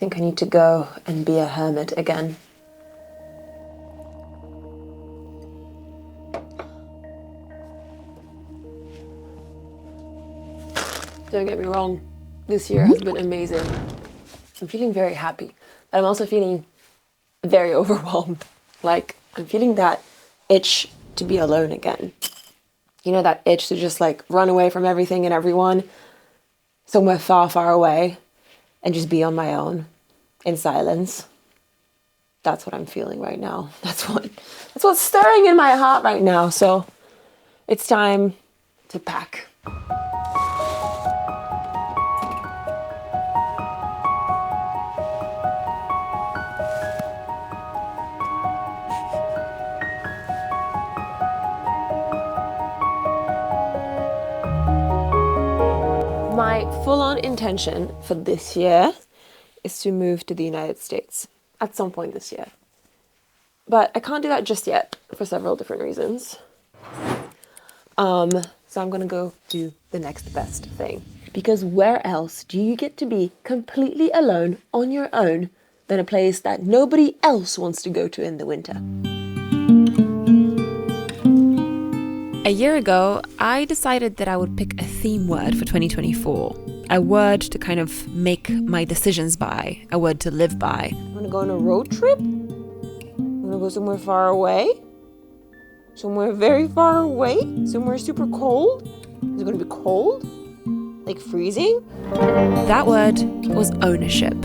think I need to go and be a hermit again. Don't get me wrong, this year has been amazing. I'm feeling very happy, but I'm also feeling very overwhelmed. Like, I'm feeling that itch to be alone again. You know, that itch to just like run away from everything and everyone, somewhere far, far away, and just be on my own in silence. That's what I'm feeling right now. That's what's stirring in my heart right now. So it's time to pack. My full-on intention for this year is to move to the United States at some point this year. But I can't do that just yet for several different reasons. So I'm gonna go do the next best thing. Because where else do you get to be completely alone on your own than a place that nobody else wants to go to in the winter? A year ago, I decided that I would pick a theme word for 2024. A word to kind of make my decisions by, a word to live by. I'm gonna go on a road trip? I'm gonna go somewhere far away? Somewhere very far away? Somewhere super cold? Is it gonna be cold? Like freezing? That word was ownership.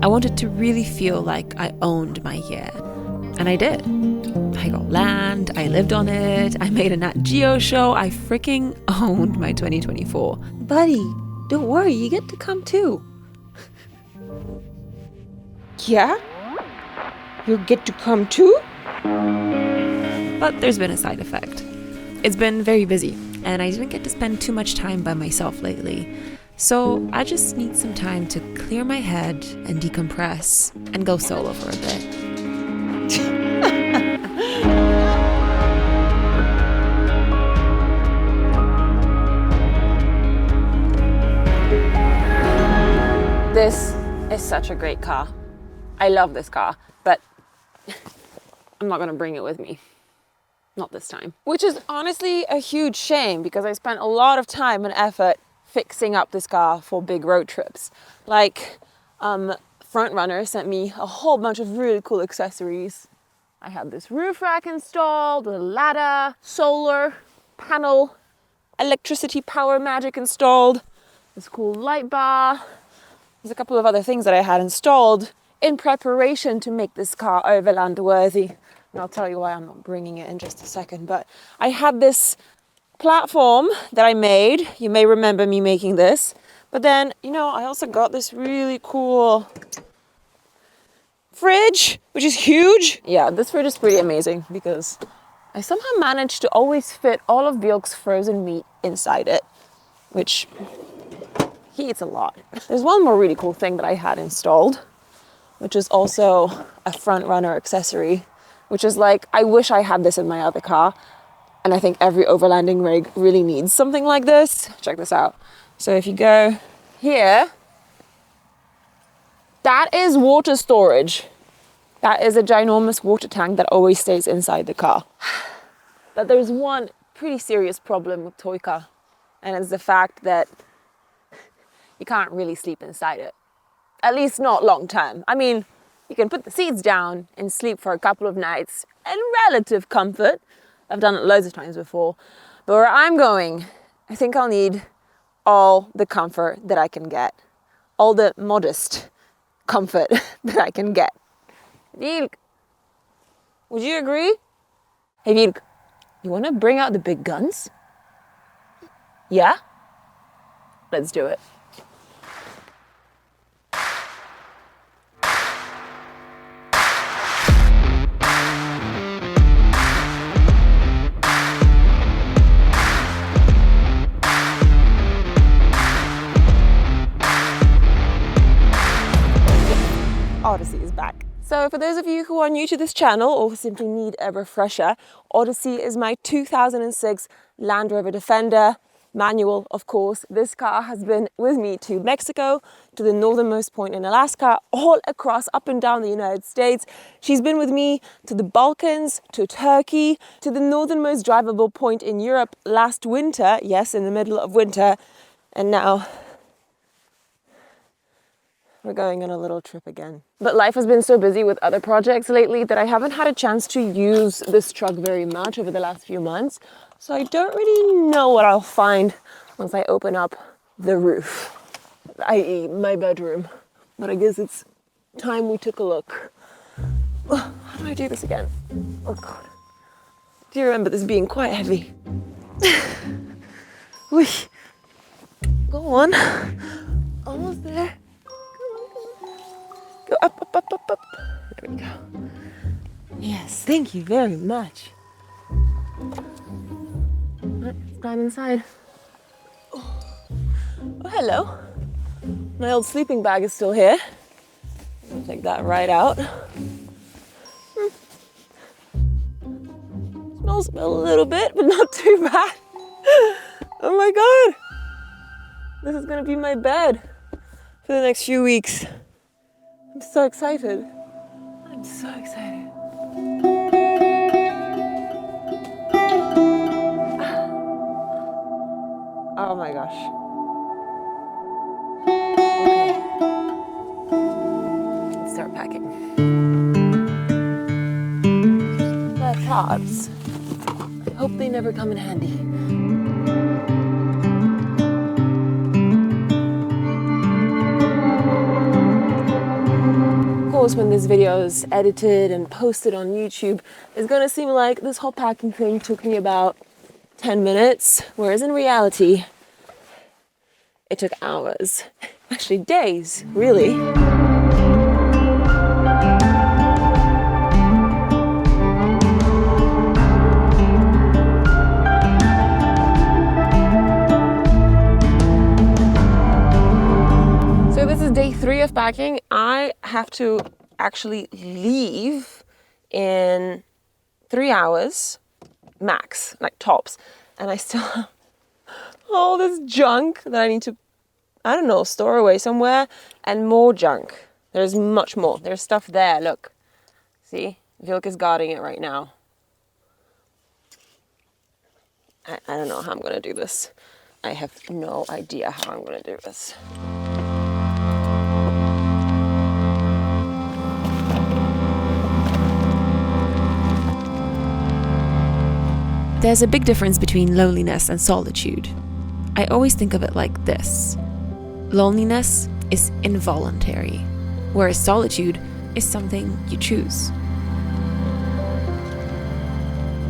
I wanted to really feel like I owned my year. And I did. I got land, I lived on it, I made a Nat Geo show, I freaking owned my 2024. Buddy, don't worry, you get to come too. Yeah? You get to come too? But there's been a side effect. It's been very busy, and I didn't get to spend too much time by myself lately. So I just need some time to clear my head and decompress and go solo for a bit. This is such a great car. I love this car, but I'm not gonna bring it with me. Not this time. Which is honestly a huge shame because I spent a lot of time and effort fixing up this car for big road trips. Like, Front Runner sent me a whole bunch of really cool accessories. I had this roof rack installed, a ladder, solar panel, electricity power magic installed, this cool light bar. There's a couple of other things that I had installed in preparation to make this car overland worthy. And I'll tell you why I'm not bringing it in just a second. But I had this platform that I made. You may remember me making this. But then, you know, I also got this really cool fridge, which is huge. Yeah, this fridge is pretty amazing because I somehow managed to always fit all of Bjork's frozen meat inside it, which he eats a lot. There's one more really cool thing that I had installed, which is also a Front Runner accessory, which is like, I wish I had this in my other car. And I think every overlanding rig really needs something like this. Check this out. So if you go here, that is water storage. That is a ginormous water tank that always stays inside the car. But there's one pretty serious problem with toy car, and it's the fact that you can't really sleep inside it. At least not long term. I mean, you can put the seats down and sleep for a couple of nights in relative comfort. I've done it loads of times before. But where I'm going, I think I'll need all the comfort that I can get. All the modest comfort that I can get. Vilk, would you agree? Hey Vilk, you want to bring out the big guns? Yeah? Let's do it. Odyssey is back. So for those of you who are new to this channel or simply need a refresher, Odyssey is my 2006 Land Rover Defender. manual, of course. This car has been with me to Mexico, to the northernmost point in Alaska, all across, up and down the United States. She's been with me to the Balkans, to Turkey, to the northernmost drivable point in Europe last winter, yes, in the middle of winter, and now we're going on a little trip again. But life has been so busy with other projects lately that I haven't had a chance to use this truck very much over the last few months. So I don't really know what I'll find once I open up the roof, i.e. my bedroom. But I guess it's time we took a look. Oh, how do I do this again? Oh God. Do you remember this being quite heavy? Whee. Go on. Almost there. Go up, up, up, up, up. There we go. Yes, thank you very much. Right, let's climb inside. Oh, hello. My old sleeping bag is still here. I'll take that right out. Smells a little bit, but not too bad. Oh my God. This is gonna be my bed for the next few weeks. I'm so excited. I'm so excited. Oh my gosh. Okay. Let's start packing. My cards. I hope they never come in handy. When this video is edited and posted on YouTube, it's gonna seem like this whole packing thing took me about 10 minutes, whereas in reality, it took hours. Actually, days, really. So this is day 3 of packing. I have to actually leave in 3 hours max, like tops, and I still have all this junk that I need to, I don't know, store away somewhere, and more junk. There's much more. There's stuff there, look. See, Vilk is guarding it right now. I don't know how I'm gonna do this. I have no idea how I'm gonna do this. There's a big difference between loneliness and solitude. I always think of it like this. Loneliness is involuntary, whereas solitude is something you choose.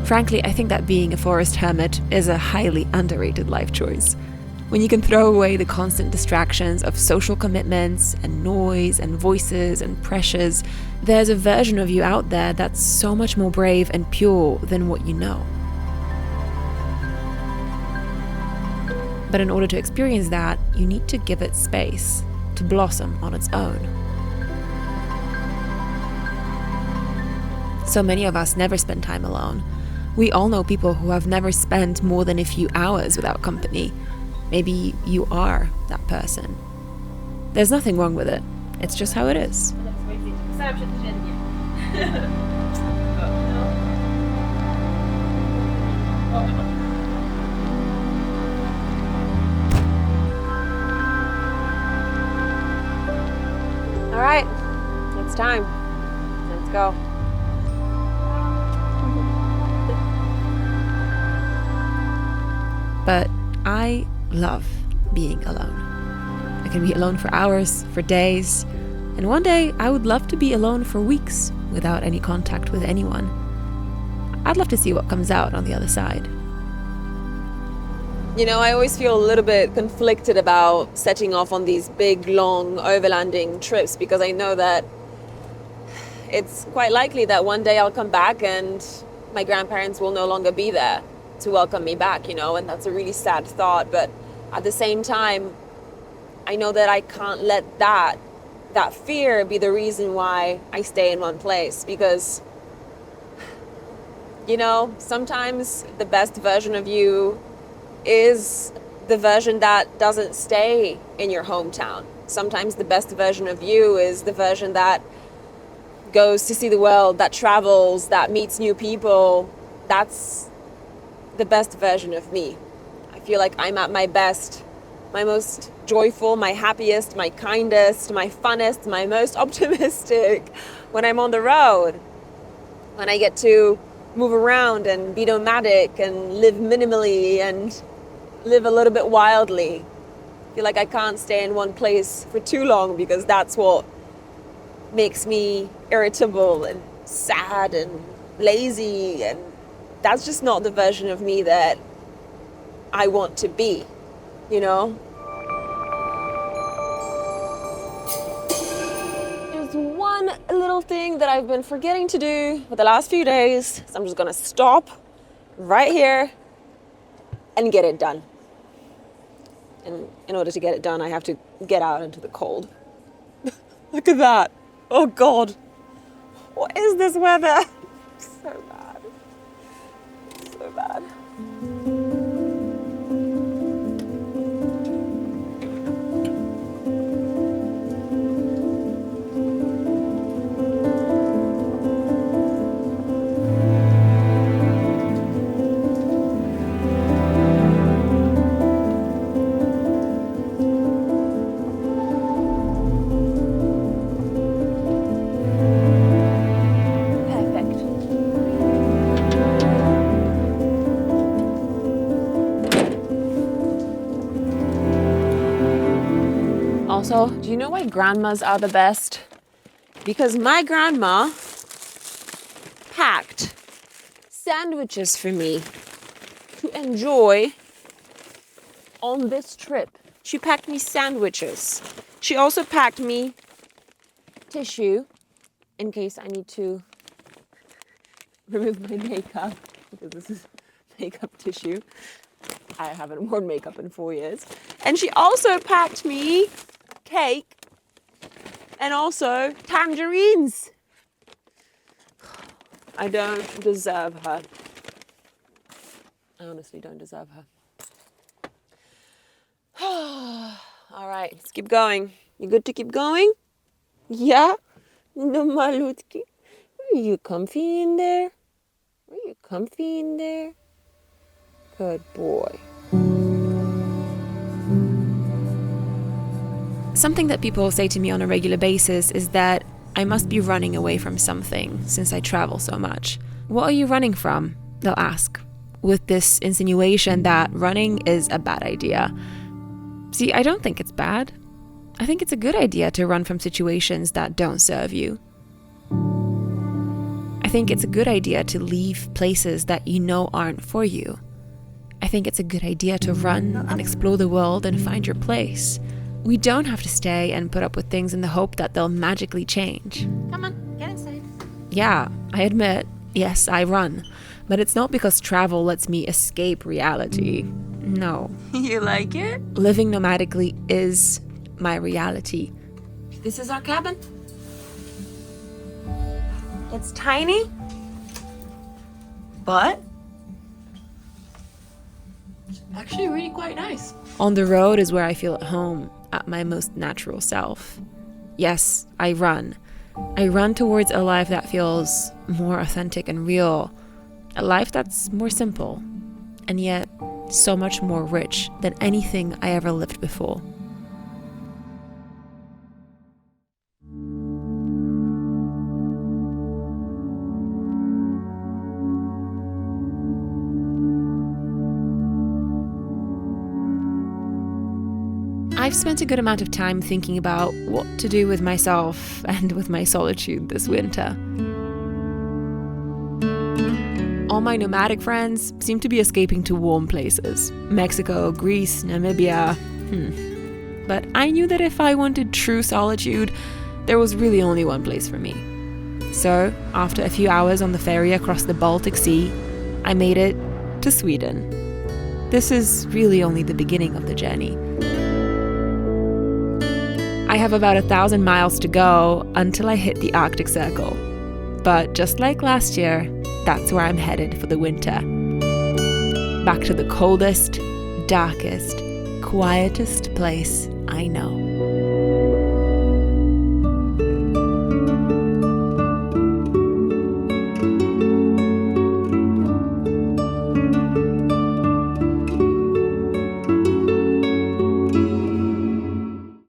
Frankly, I think that being a forest hermit is a highly underrated life choice. When you can throw away the constant distractions of social commitments and noise and voices and pressures, there's a version of you out there that's so much more brave and pure than what you know. But in order to experience that, you need to give it space to blossom on its own. So many of us never spend time alone. We all know people who have never spent more than a few hours without company. Maybe you are that person. There's nothing wrong with it. It's just how it is. All right, it's time. Let's go. But I love being alone. I can be alone for hours, for days, and one day I would love to be alone for weeks without any contact with anyone. I'd love to see what comes out on the other side. You know, I always feel a little bit conflicted about setting off on these big, long overlanding trips because I know that it's quite likely that one day I'll come back and my grandparents will no longer be there to welcome me back, you know, and that's a really sad thought. But at the same time, I know that I can't let that fear be the reason why I stay in one place because, you know, sometimes the best version of you is the version that doesn't stay in your hometown. Sometimes the best version of you is the version that goes to see the world, that travels, that meets new people. That's the best version of me. I feel like I'm at my best, my most joyful, my happiest, my kindest, my funnest, my most optimistic when I'm on the road. When I get to move around and be nomadic and live minimally and live a little bit wildly. I feel like I can't stay in one place for too long because that's what makes me irritable and sad and lazy, and that's just not the version of me that I want to be, you know? There's one little thing that I've been forgetting to do for the last few days, so I'm just gonna stop right here and get it done. And in order to get it done, I have to get out into the cold. Look at that. Oh God. What is this weather? So bad. So bad. Also, do you know why grandmas are the best? Because my grandma packed sandwiches for me to enjoy on this trip. She packed me sandwiches. She also packed me tissue in case I need to remove my makeup, because this is makeup tissue. I haven't worn makeup in 4 years. And she also packed me cake and also tangerines. I don't deserve her. I honestly don't deserve her. All right, let's keep going. You good to keep going? Yeah? No, malutki. Are you comfy in there? Are you comfy in there? Good boy. Something that people say to me on a regular basis is that I must be running away from something since I travel so much. What are you running from? They'll ask, with this insinuation that running is a bad idea. See, I don't think it's bad. I think it's a good idea to run from situations that don't serve you. I think it's a good idea to leave places that you know aren't for you. I think it's a good idea to run and explore the world and find your place. We don't have to stay and put up with things in the hope that they'll magically change. Come on, get inside. Yeah, I admit, yes, I run. But it's not because travel lets me escape reality. No. You like it? Living nomadically is my reality. This is our cabin. It's tiny, but it's actually really quite nice. On the road is where I feel at home, at my most natural self. Yes, I run. I run towards a life that feels more authentic and real. A life that's more simple, and yet so much more rich than anything I ever lived before. I've spent a good amount of time thinking about what to do with myself and with my solitude this winter. All my nomadic friends seem to be escaping to warm places. Mexico, Greece, Namibia. But I knew that if I wanted true solitude, there was really only one place for me. So, after a few hours on the ferry across the Baltic Sea, I made it to Sweden. This is really only the beginning of the journey. I have about 1,000 miles to go until I hit the Arctic Circle. But just like last year, that's where I'm headed for the winter. Back to the coldest, darkest, quietest place I know.